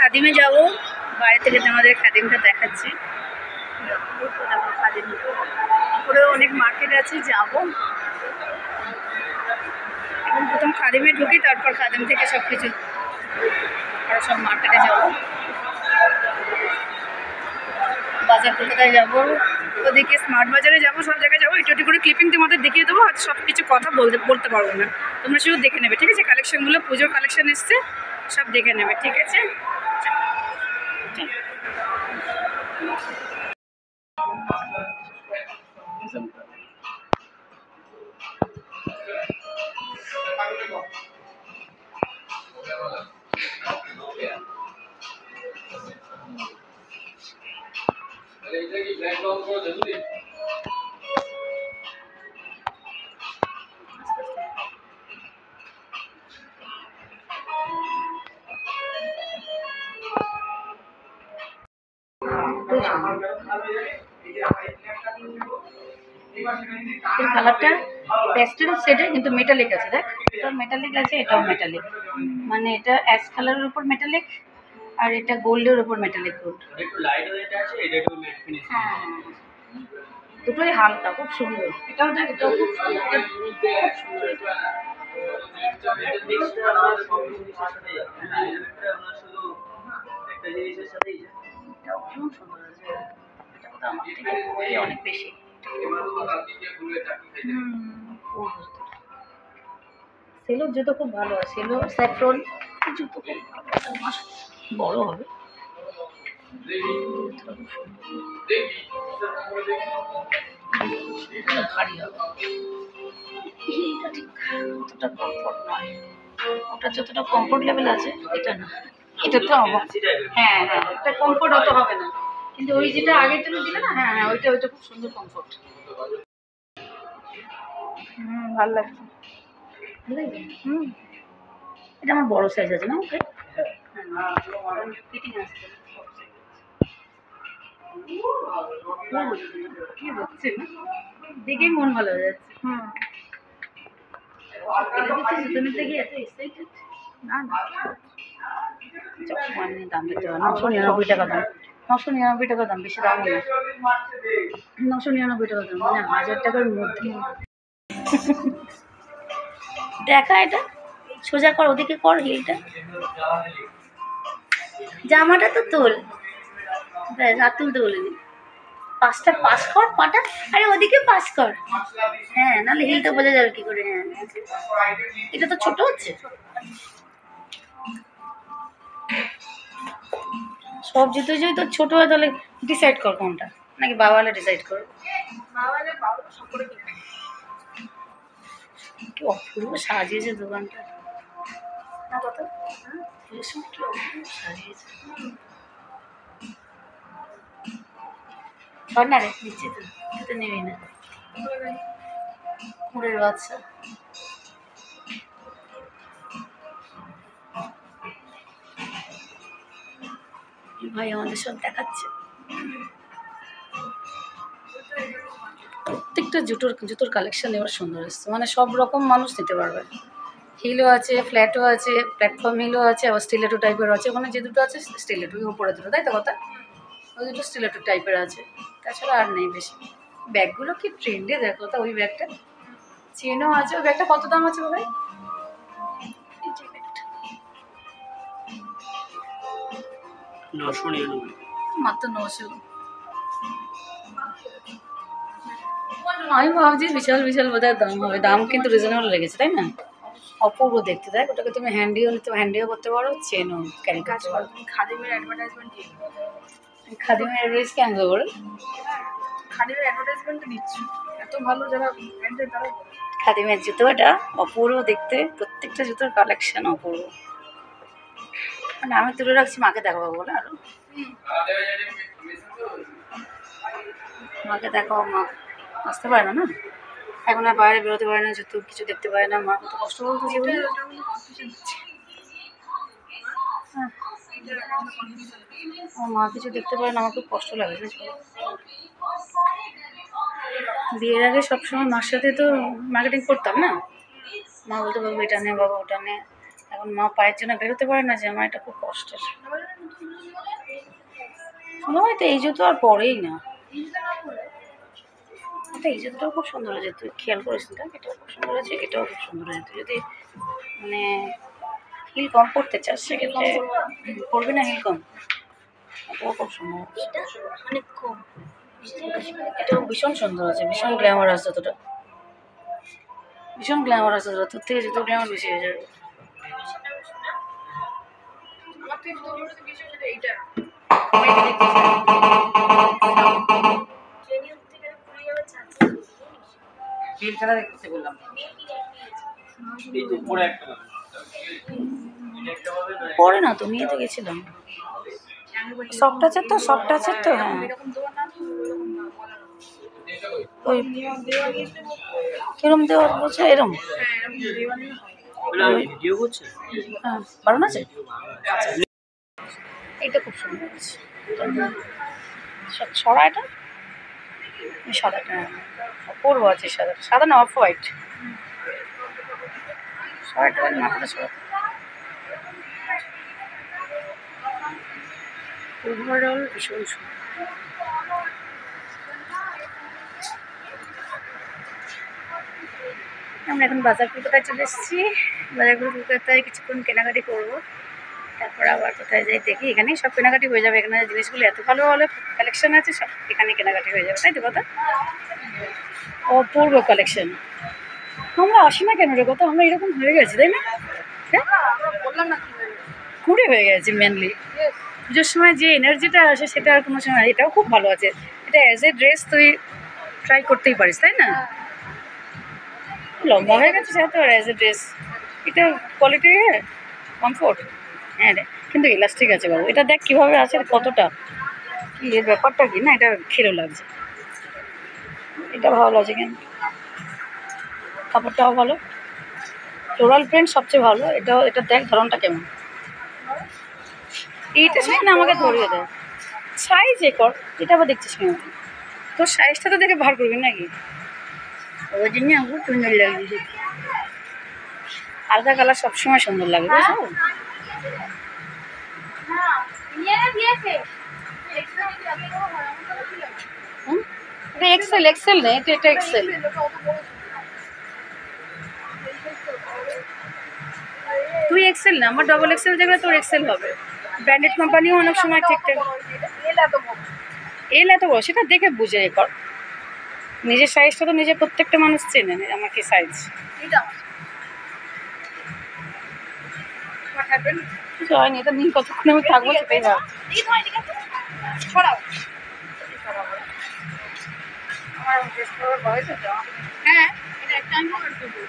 খাদিমে যাব, বাইরে থেকে তোমাদের খাদিমটা দেখাচ্ছি। খাদিম উপরেও অনেক মার্কেট আছে, যাব। এখন প্রথম খাদিমে ঢুকি, তারপর খাদিম থেকে সব কিছু আরও সব মার্কেটে যাব। বাজার কলকাতায় যাব, ওদিকে স্মার্ট বাজারে যাব, সব জায়গায় যাবো। একটু করে ক্লিপিং তোমাদের দেখিয়ে দেবো, হয়তো সব কিছু কথা বলতে পারবো না, তোমরা শুধু দেখে নেবে, ঠিক আছে? কালেকশনগুলো, পুজোর কালেকশন এসছে, সব দেখে নেবে, ঠিক আছে? কালারটা প্যাস্টেল শেডে কিন্তু মেটালিক আছে, দেখ এটা মেটালিক আছে, এটাও মেটালিক, মানে এটা অ্যাশ কালারের উপর মেটালিক আর এটা গোল্ডের উপর মেটালিক গোল্ড। একটু লাইট ওয়েট আছে, এটা একটু ম্যাট ফিনিশ। হ্যাঁ, দুটোই হালকা, খুব সুন্দর। এটাও দেখ, এটাও খুব সুন্দর, খুব সুন্দর। এটাও খুব সুন্দর আছে, এটা তো আমার থেকে অনেক বেশি। সেলোর জুতো খুব ভালো আছে, সেলো স্যাফরন জুতো খুব ভালো, বড় হবে। ভারী হবে, এটা ঠিক অতটা কমফোর্ট নয়, ওটা যতটা কমফোর্ট লেভেল আছে এটা না, এটা তো হ্যাঁ হ্যাঁ, এটা কমফোর্ট অত হবে না, কিন্তু ওই যেটা আগের জন্য দিলে না, হ্যাঁ হ্যাঁ, ওইটা খুব সুন্দর কমফোর্ট। ভালো লাগছে, এটা আমার বড় সাইজ আছে না, ওকে ফিটিং আসছে কি হচ্ছে না, দেখেই মন ভালো হয়ে যাচ্ছে। জুতো নিতে গিয়ে এত এক্সাইটেড না, সবসময় দাম দিতে হবে, 999 টাকা দাম, 999 টাকা দাম, বেশি দাম না, 999 টাকা দাম, মানে 1000 টাকার মধ্যে। দেখা, এটা সোজা কর, ওদিকে কর হিলটা, জামাটা তো তোল, আর তুলতে বলিনি, পাঁচটা পাস কর পাটা, আরে ওদিকে পাস কর, হ্যাঁ, নাহলে হিলটা বোঝা যাবে কি করে। হ্যাঁ, এটা তো ছোট হচ্ছে, সব জুতো যদি তোর ছোট হয় তাহলে ডিসাইড কর কোনটা, নাকি বাবালে ডিসাইড করো। কি অপূর্ব সাজিয়েছে দোকানটা, না কত কি অপূর্ব সাজিয়েছে, না রে দিচ্ছি তো, তো নেবি না, কুড়ের বাচ্চা। ভাই আমাদের সব দেখাচ্ছে, প্রত্যেকটা জুতোর কালেকশন এবার সুন্দর এসছে, মানে সব রকম মানুষ নিতে পারবে। হিলও আছে, ফ্ল্যাটও আছে, প্ল্যাটফর্ম হিলও আছে, আবার স্টিলেটো টাইপের আছে, ওখানে যে দুটো আছে স্টিলেটো, উপরে দুটো, তাই তো কথা, ওই দুটো স্টিলেটো টাইপের আছে, তাছাড়া আর নেই বেশি। ব্যাগগুলো কি ট্রেন্ডে, দেখো তা ওই ব্যাগটা, চেনও আছে, ওই ব্যাগটা কত দাম আছে ভাই? মাত্র 900। আমি ভাবছি বিশাল বিশাল বোধহয় দাম হবে, দাম কিন্তু রিজনেবল লেগেছে, তাই না? অপূর্ব দেখতে, দেখ ওটাকে তুমি হ্যান্ডিও করতে পারো, চেনও ক্যারি করতে পারো। খাদিমের অ্যাডভার্টাইজমেন্ট কি, খাদিমের অ্যাডভার্টাইজ কেন করে, খাদিমের অ্যাডভার্টাইজমেন্ট দিচ্ছি, এত ভালো যারা ব্র্যান্ডের তারা। খাদিমের জুতোটা অপূর্ব দেখতে, প্রত্যেকটা জুতোর কালেকশন অপূর্ব, মানে আমি তুলে রাখছি মাকে দেখাবো বলে, আরো মাকে দেখাবো, মা আসতে পারে না, না এখন আর বাইরে বেরোতে পারে না, জুতো কিছু দেখতে পারে না, মা কত কষ্ট বলতো জীবনে। মা কিছু দেখতে পারে না, আমার খুব কষ্ট লাগে। বিয়ের আগে সবসময় মার সাথে তো মার্কেটিং করতাম না, মা বলতো বাবু এটা নে, বাবা ওটা নে, এখন মা পায়ের জন্য বেরোতে পারে না, যে আমার এটা খুব কষ্টের। শোনো ভাই, তো এই জুতো আর পরেই না। এই জুতোটাও খুব সুন্দর হয়েছে, তুই খেয়াল করিস না, এটাও খুব সুন্দর হয়েছে, এটাও খুব সুন্দর হয়েছে। তুই যদি মানে হিল কম করতে চাস সেক্ষেত্রে করবি না হিল কম, এটাও খুব সুন্দর হচ্ছে। অনেক কম। এটাও ভীষণ সুন্দর আছে, ভীষণ গ্ল্যামারাস জুতোটা, ভীষণ গ্ল্যামারাস জুতো। তোর থেকে জুতো গ্ল্যামার বেশি হয়ে যাবে। আমার তো জুতোগুলো বেশি হচ্ছে এইটা। ট্রেনে উঠতে গেলে পুড়ে যাবে চান্স। হিল ছাড়া দেখতে বললাম। এই তো উপরে একটা পাবে। এটা একটা পাবে না। পরে না তো নিয়ে তো গেছিলাম, সফট আছে তো, সফট আছে তো। হ্যাঁ, এরকম দেওয়া না তো ওরকম না বলা না। ওই দেওয়া নিতে কিরম দেওয়া বলছে এরম। হ্যাঁ এরকম দেওয়া নিলে হয়। বলে আমি ভিডিও করছি। হ্যাঁ, বারণ আছে। এইটা খুব সুন্দর আছে, ছড়া এটা, এই সাদাটা অপূর্ব আছে, সাদা সাদা না অফ হোয়াইট, ছড়াটা মাথাটা ছড়া। ওভারঅল ভীষণ সুন্দর। আমরা এখন বাজার কলকাতায় চলে এসেছি, বাজার কলকাতায় কিছুক্ষণ কেনাকাটি করবো, তারপর আবার কোথায় যাই দেখি। এখানেই সব কেনাকাটি হয়ে যাবে, এখানে জিনিসগুলো এত ভালো ভালো কালেকশন আছে, সব এখানে কেনাকাটি হয়ে যাবে, তাই তো কথা। অপূর্ব কালেকশন। আমরা আসি না কেন রে কথা, আমরা এরকম হয়ে গেছি তাই না? হ্যাঁ, আমরা বললাম না কি হয়ে কুড়ে হয়ে গেছি মেনলি। পুজোর সময় যে এনার্জিটা আসে সেটা আর কোনো সময়। এটাও খুব ভালো আছে, এটা অ্যাজ এ ড্রেস তুই ট্রাই করতেই পারিস তাই না। লম্বা হয়ে গেছে সেটা তো অ্যাজ এ ড্রেস, এটা কোয়ালিটি কমফোর্ট। হ্যাঁ রে, কিন্তু ইলাস্টিক আছে বাবু, এটা দেখ কীভাবে আছে, কতটা কি এর ব্যাপারটা কি না, এটা খেলো লাগছে, এটা ভালো লাগছে কিন্তু কাপড়টাও ভালো, ফ্লোরাল প্রিন্ট সবচেয়ে ভালো। এটাও, এটা দেখ ধরনটা কেমন, এইটা শুনে না আমাকে ধরিয়ে দেয় সাইজ এ কর, এটা আবার দেখছিস কেন? তোর সাইজটা তো দেখে ভার করবি নাকি, ওই জন্য আমার সুন্দর লাগছে। হালকা কালার সবসময় সুন্দর লাগে বুঝছো। এটা এক্সেল, এক্সেল নেই এটা, এটা এক্সেল। তুই এক্সেল না, আমার ডবল এক্সেল দেবে, তোর এক্সেল হবে। ব্র্যান্ডেড কোম্পানিও অনেক সময় ঠিকঠাক। এল এত বড় সেটা দেখে বুঝে এ কর, নিজের সাইজটা তো নিজে প্রত্যেকটা মানুষ চেনে আমার কি সাইজ। কিছু হয়নি, এটা নিয়ে কতক্ষণ আমি থাকবো সেটাই ভাব। হ্যাঁ এটা একটা আমি অর্ডার করবো।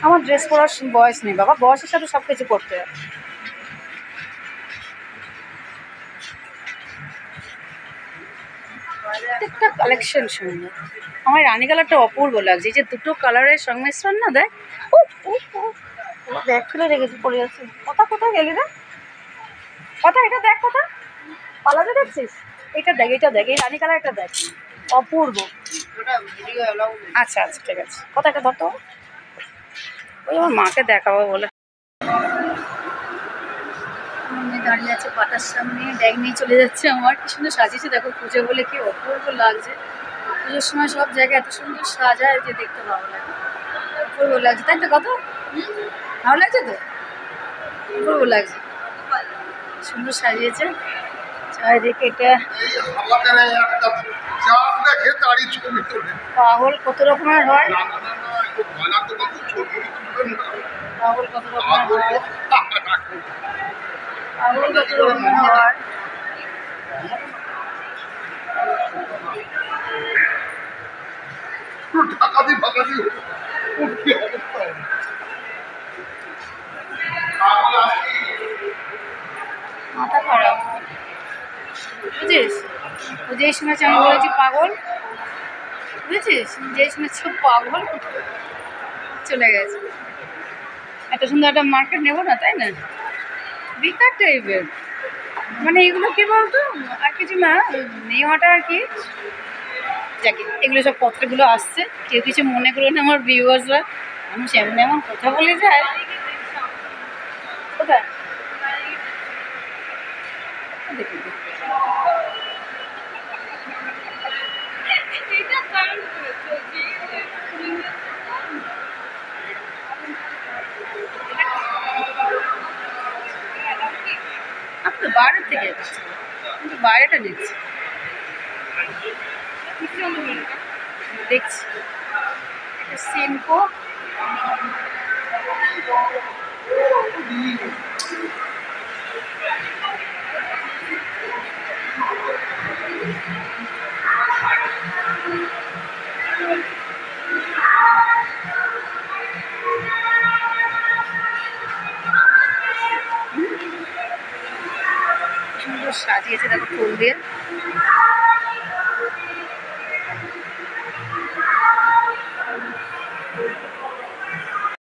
আমার ড্রেস পরার বয়স নেই বাবা, বয়সের সাথে সব কিছু করতে হয়। প্রত্যেকটা কালেকশন সুন্দর। আমার রানী কালারটা অপূর্ব লাগছে, এই যে দুটো কালারের সংমিশ্রণ না দেখ। ব্যাগ খুলে রেখেছি পড়ে যাচ্ছে। কথা কোথায় গেলি রে কথা, এটা দেখ কথা পালাতে দেখছিস, এটা দেখ, এটা দেখ, এই রানী কালারটা দেখ, অপূর্ব। আচ্ছা আচ্ছা ঠিক আছে, কথা একটা ধরতো, ওই আমার মাকে দেখাবো বলে। দাঁড়িয়ে আছে পাতার সামনে, ব্যাগ নিয়ে চলে যাচ্ছে। আমার কি সুন্দর সাজিয়েছে দেখো, পুজো বলে কি অপূর্ব লাগছে। পুজোর সময় সব জায়গায় এত সুন্দর সাজায় যে দেখতে ভালো লাগে, অপূর্ব লাগছে তাই তো কথা। ভালো লাগছে তো, অপূর্ব লাগছে, সুন্দর সাজিয়েছে চারিদিকে। এটা পাগল কত রকমের হয়, পাগল কত রকমের হয়, পাগল কত রকমের হয়। মাথা খারাপ বুঝিস, ও যেই শুনেছে আমি বলেছি পাগল, বুঝেছিস, যেই শুনেছি পাগল চলে গেছে। এত সুন্দর একটা মার্কেট নেবো না তাই না, বেকার টাইপের। মানে এগুলো কি বলতো, আর কিছু না, নেওয়াটা আর কি, যাকে এগুলো সব পত্রগুলো আসছে, কেউ কিছু মনে করো না আমার ভিউয়ার্সরা, মানুষ এমন এমন কথা বলে যায়। কোথায় দেখুন, আমি তো বাইরের থেকে যাচ্ছি, কিন্তু বাইরেটা নিচ্ছি, দেখছি সিনকো। সুন্দর সাজিয়েছে দেখো ফুল দিয়ে।